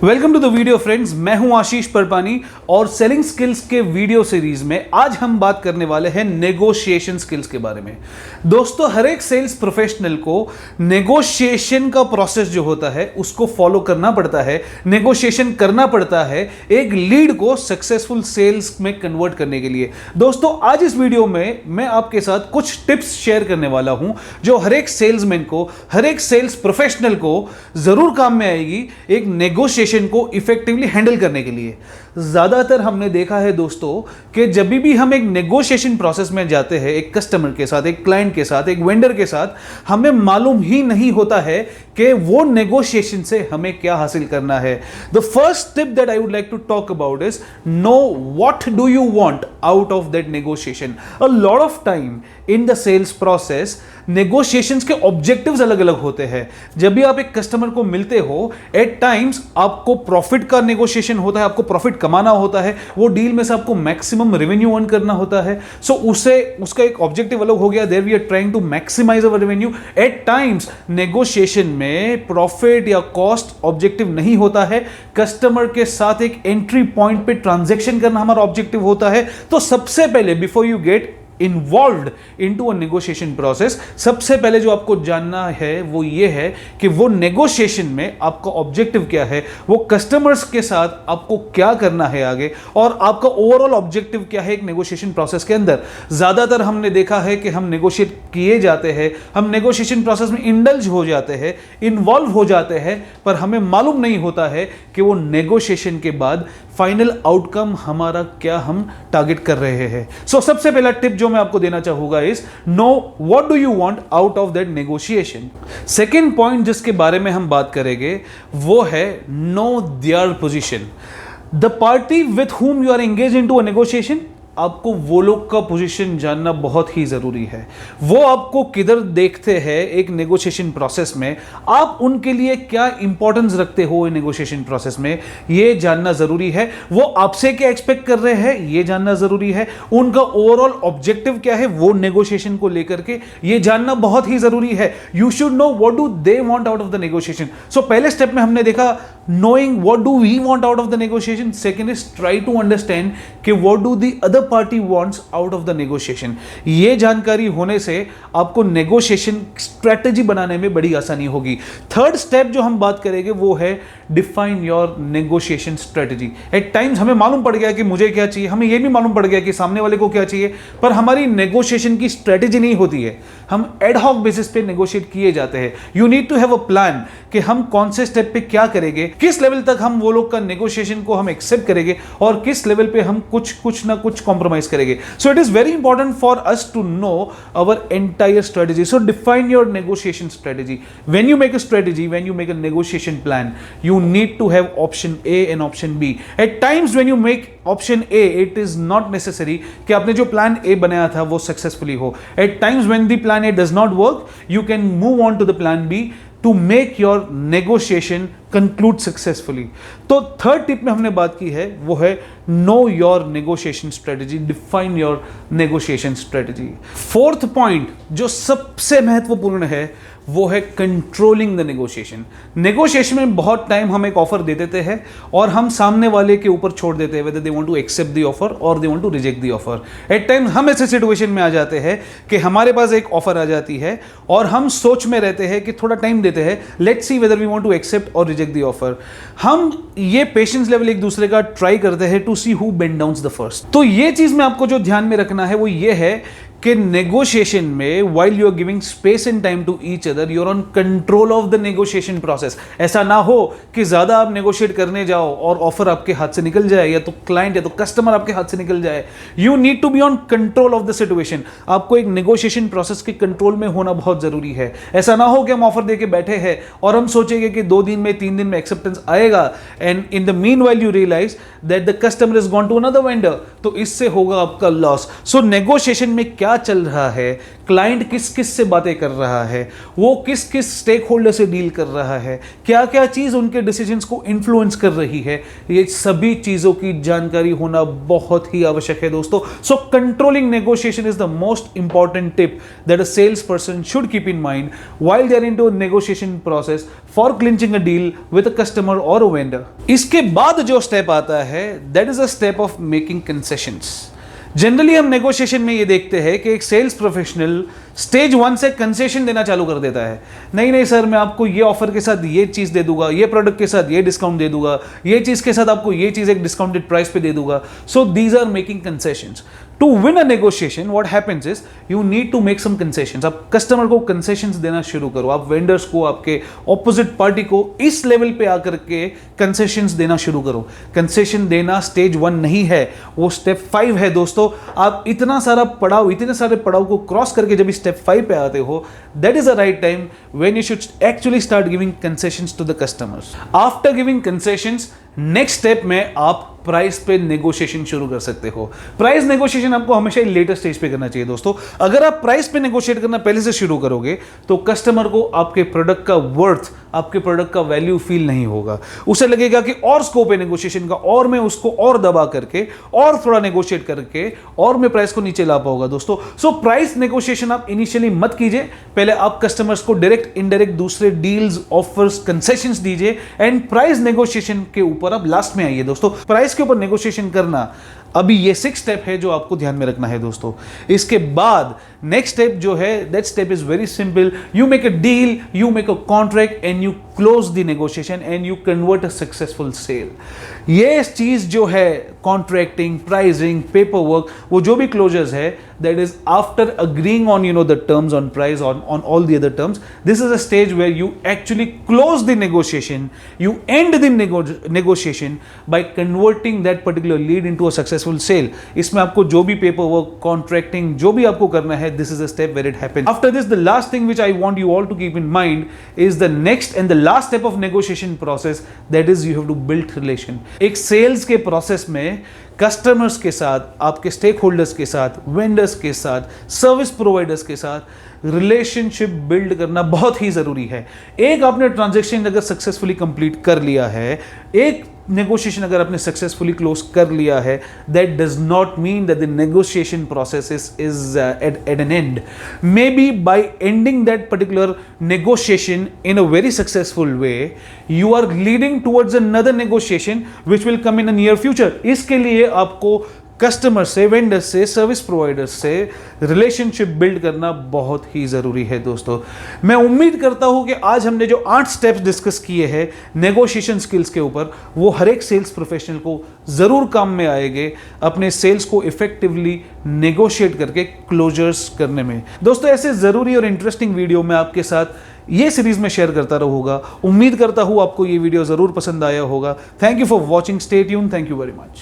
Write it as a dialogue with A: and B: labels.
A: Welcome to the video friends, मैं हूं आशीष परपानी और सेलिंग स्किल्स के वीडियो सीरीज में आज हम बात करने वाले हैं नेगोशिएशन स्किल्स के बारे में। दोस्तों, हर एक सेल्स प्रोफेशनल को नेगोशिएशन का प्रोसेस जो होता है उसको फॉलो करना पड़ता है, नेगोशिएशन करना पड़ता है एक लीड को सक्सेसफुल सेल्स में कन्वर्ट करने के लिए। दोस्तों, आज इस वीडियो में मैं आपके साथ कुछ टिप्स शेयर करने वाला हूं जो हर एक सेल्समैन को, हर एक सेल्स प्रोफेशनल को जरूर काम में आएगी एक नेगोशिएशन को इफेक्टिवली हैंडल करने के लिए। ज्यादातर हमने देखा है दोस्तों कि जब भी हम एक नेगोशिएशन प्रोसेस में जाते हैं, एक कस्टमर के साथ, एक क्लाइंट के साथ, एक वेंडर के साथ, हमें मालूम ही नहीं होता है कि वो नेगोशिएशन से हमें क्या हासिल करना है। The first tip that I would like to talk about is know what do you want out of that negotiation. A lot of time in the sales process negotiations के ऑब्जेक्टिव्स अलग अलग होते हैं। जब भी आप एक कस्टमर को मिलते हो, एट टाइम्स आपको प्रॉफिट का नेगोशिएशन होता है, आपको प्रॉफिट कमाना होता है, वो डील में से आपको मैक्सिमम रेवेन्यू अर्न करना होता है। सो उसका एक ऑब्जेक्टिव अलग हो गया, there we are trying to maximise our revenue. At times negotiation में प्रॉफिट या कॉस्ट ऑब्जेक्टिव नहीं होता है, कस्टमर के साथ एक एंट्री पॉइंट पे ट्रांजैक्शन करना हमारा ऑब्जेक्टिव होता है। तो सबसे पहले before you get involved into a negotiation process, सबसे पहले जो आपको जानना है वो ये है कि वो नेगोशिएशन में आपका ऑब्जेक्टिव क्या है, वो कस्टमर्स के साथ आपको क्या करना है आगे, और आपका ओवरऑल ऑब्जेक्टिव क्या है एक नेगोशिएशन प्रोसेस के अंदर। ज्यादातर हमने देखा है कि हम नेगोशिएट किए जाते हैं, हम नेगोशिएशन प्रोसेस में इंडल्ज हो जाते हैं, इन्वॉल्व हो जाते हैं, पर हमें मालूम नहीं होता है कि वो नेगोशिएशन के बाद फाइनल आउटकम हमारा क्या हम टारगेट कर रहे हैं। सो सबसे पहला टिप जो मैं आपको देना चाहूंगा is know what do you want out of that negotiation. Second point जिसके बारे में हम बात करेंगे वो है know their position. The party with whom you are engage into a negotiation, आपको वो लोग का पोजीशन जानना बहुत ही जरूरी है। वो आपको किधर देखते हैं एक नेगोशिएशन प्रोसेस में, आप उनके लिए क्या इंपॉर्टेंस रखते हो नेगोशिएशन प्रोसेस में, ये जानना जरूरी है। वो आपसे क्या एक्सपेक्ट कर रहे हैं ये जानना जरूरी है। उनका ओवरऑल ऑब्जेक्टिव क्या है वो नेगोशिएशन को लेकर के ये जानना बहुत ही जरूरी है। You should know what do they want out of the negotiation. So पहले स्टेप में हमने देखा knowing what do we want out of the negotiation. Second is try to understand कि what do the other party wants out of the negotiation. ये जानकारी होने से आपको negotiation strategy बनाने में बड़ी आसानी होगी। थर्ड स्टेप जो हम बात करेंगे वो है define your negotiation strategy. At times हमें मालूम पड़ गया कि मुझे क्या चाहिए, हमें ये भी मालूम पड़ गया कि सामने वाले को क्या चाहिए, पर हमारी negotiation की strategy नहीं होती है। हम ad hoc basis पे negotiate किए जाते हैं। You need to have a plan कि हम कौन से स्टेप पे क्या करेंगे, किस लेवल तक हम वो लोग का नेगोशिएशन को हम एक्सेप्ट करेंगे और किस लेवल पे हम कुछ ना कुछ कॉम्प्रोमाइज करेंगे। So it is very important for us to know our entire strategy. So define your negotiation strategy. When you make a strategy, when you make a negotiation plan, you need to have option A and option B. At times when you make option A, it is not necessary कि आपने जो plan A बनाया था वो successfully हो। At times when the plan A does not work, you can move on to the plan B to make your negotiation conclude successfully. तो third tip में हमने बात की है वो है know your negotiation strategy, define your negotiation strategy. Fourth point जो सबसे महत्वपूर्ण है वो है कंट्रोलिंग द नेगोशिएशन। नेगोशिएशन में बहुत टाइम हम एक ऑफर दे देते हैं और हम सामने वाले के ऊपर छोड़ देते हैं whether they want to accept the offer or they want to reject the offer. At times हम ऐसे सिचुएशन में आ जाते हैं कि हमारे पास एक ऑफर आ जाती है और हम सोच में रहते हैं कि थोड़ा टाइम देते हैं, let's see whether we want to accept or reject the offer. हम ये पेशेंस लेवल एक दूसरे का ट्राई करते हैं to see who bend down the first. तो ये चीज में आपको जो ध्यान में रखना है वो ये है कि नेगोशिएशन में while you are giving space and time to each other, you are on control of the negotiation process. ऐसा ना हो कि ज्यादा आप नेगोशिएट करने जाओ और ऑफर आपके हाथ से निकल जाए, या तो क्लाइंट या तो कस्टमर आपके हाथ से निकल जाए। You need to be on control of the situation. आपको एक नेगोशिएशन प्रोसेस के कंट्रोल में होना बहुत जरूरी है। ऐसा ना हो कि हम ऑफर देके बैठे हैं और हम सोचेंगे कि 2 दिन में 3 दिन में एक्सेप्टेंस आएगा, and in the meanwhile you realise that the customer is gone to another vendor, तो इससे होगा आपका लॉस। सो नेगोशिएशन में क्या क्या चल रहा है, क्लाइंट किस किस से बातें कर रहा है, वो किस किस स्टेक होल्डर से डील कर रहा है, क्या क्या चीज़ उनके डिसीजंस को इन्फ्लुएंस कर रही है, ये सभी चीज़ों की जानकारी होना बहुत ही आवश्यक है दोस्तों। So controlling negotiation is the most important tip that a sales person should keep in mind while they are into a negotiation process for clinching a deal with a customer or a vendor. इसके बाद जो step आता है that is a step of making concessions. Generally हम negotiation में ये देखते हैं कि एक सेल्स प्रोफेशनल स्टेज 1 से कंसेशन देना चालू कर देता है। नहीं नहीं सर, मैं आपको ये ऑफर के साथ ये चीज़ दे दूंगा, ये प्रोडक्ट के साथ ये डिस्काउंट दे दूंगा, ये चीज़ के साथ आपको ये चीज़ एक डिस्काउंटेड प्राइस पे दे दूंगा। So these are making concessions. To win a negotiation what happens is you need to make some concessions. आप कस्टमर को कंसेशंस देना शुरू करो, आप वेंडर्स को, आपके ऑपोजिट पार्टी को इस लेवल पे आकर के कंसेशंस देना शुरू करो। कंसेशन देना स्टेज 1 नहीं है, वो स्टेप 5 है दोस्तों। आप इतने सारे पड़ाव को क्रॉस करके जब स्टेप 5 पे आते हो, that is a right time when you should actually start giving concessions to the customers. After giving concessions, next step में आप प्राइस पे नेगोशिएशन शुरू कर सकते हो। प्राइस नेगोशिएशन आपको हमेशा लेटर स्टेज पे करना चाहिए दोस्तों। अगर आप प्राइस पे नेगोशिएट करना पहले से शुरू करोगे तो कस्टमर को आपके प्रोडक्ट का वर्थ, आपके प्रोडक्ट का वैल्यू फील नहीं होगा। उसे लगेगा कि और स्कोप है नेगोशिएशन का, और मैं उसको और दबा करके और थोड़ा नेगोशिएट करके और मैं प्राइस को नीचे ला पाऊंगा दोस्तों। सो प्राइस नेगोशिएशन आप इनिशियली मत कीजिए, पहले आप कस्टमर्स को डायरेक्ट इनडायरेक्ट दूसरे डील्स, ऑफर्स, कंसेशंस दीजिए एंड प्राइस नेगोशिएशन के ऊपर आप लास्ट में आइए दोस्तों। प्राइस के ऊपर नेगोशिएशन करना अभी ये 6 स्टेप है जो आपको ध्यान में रखना है दोस्तों। इसके बाद नेक्स्ट स्टेप जो है, that step is very simple. You make a deal, you make a contract and you close the negotiation and you convert a successful sale. ये चीज जो है, कॉन्ट्रैक्टिंग, प्राइसिंग, पेपर वर्क, वो जो भी क्लोजर्स है, that is after agreeing on the terms on price, on all the other terms. This is a stage where you actually close the negotiation, you end the negotiation by converting that particular lead into a successful sale. इसमें आपको जो भी paper work, contracting, जो भी आपको करना है, this is a step where it happens. After this, the last thing which I want you all to keep in mind is the next and the last step of negotiation process, that is you have to build relation. एक sales के process में customers के साथ, आपके stake holders के साथ, vendors के साथ, सर्विस प्रोवाइडर्स के साथ रिलेशनशिप बिल्ड करना बहुत ही जरूरी है। एक आपने ट्रांजैक्शन अगर सक्सेसफुली कंप्लीट कर लिया है, एक नेगोशिएशन अगर आपने सक्सेसफुली क्लोज कर लिया है, that does not mean that the negotiation process is at an end. May be by ending that particular negotiation in a very successful way, you are leading towards another negotiation which will come in a near future. इसके लिए आपको customer से, vendor से, service provider से relationship build करना बहुत ही ज़रूरी है दोस्तों। मैं उम्मीद करता हूं कि आज हमने जो 8 स्टेप्स डिस्कस किए हैं नेगोशिएशन स्किल्स के ऊपर, वो हर एक सेल्स प्रोफेशनल को ज़रूर काम में आएंगे अपने सेल्स को इफेक्टिवली नेगोशिएट करके क्लोजर्स करने में। दोस्तों, ऐसे ज़रूरी और इंटरेस्टिंग वीडियो मैं आपके साथ ये सीरीज में शेयर करता रहूँगा। उम्मीद करता हूँ आपको ये वीडियो ज़रूर पसंद आया होगा। Thank you for watching, stay tuned, thank you very much.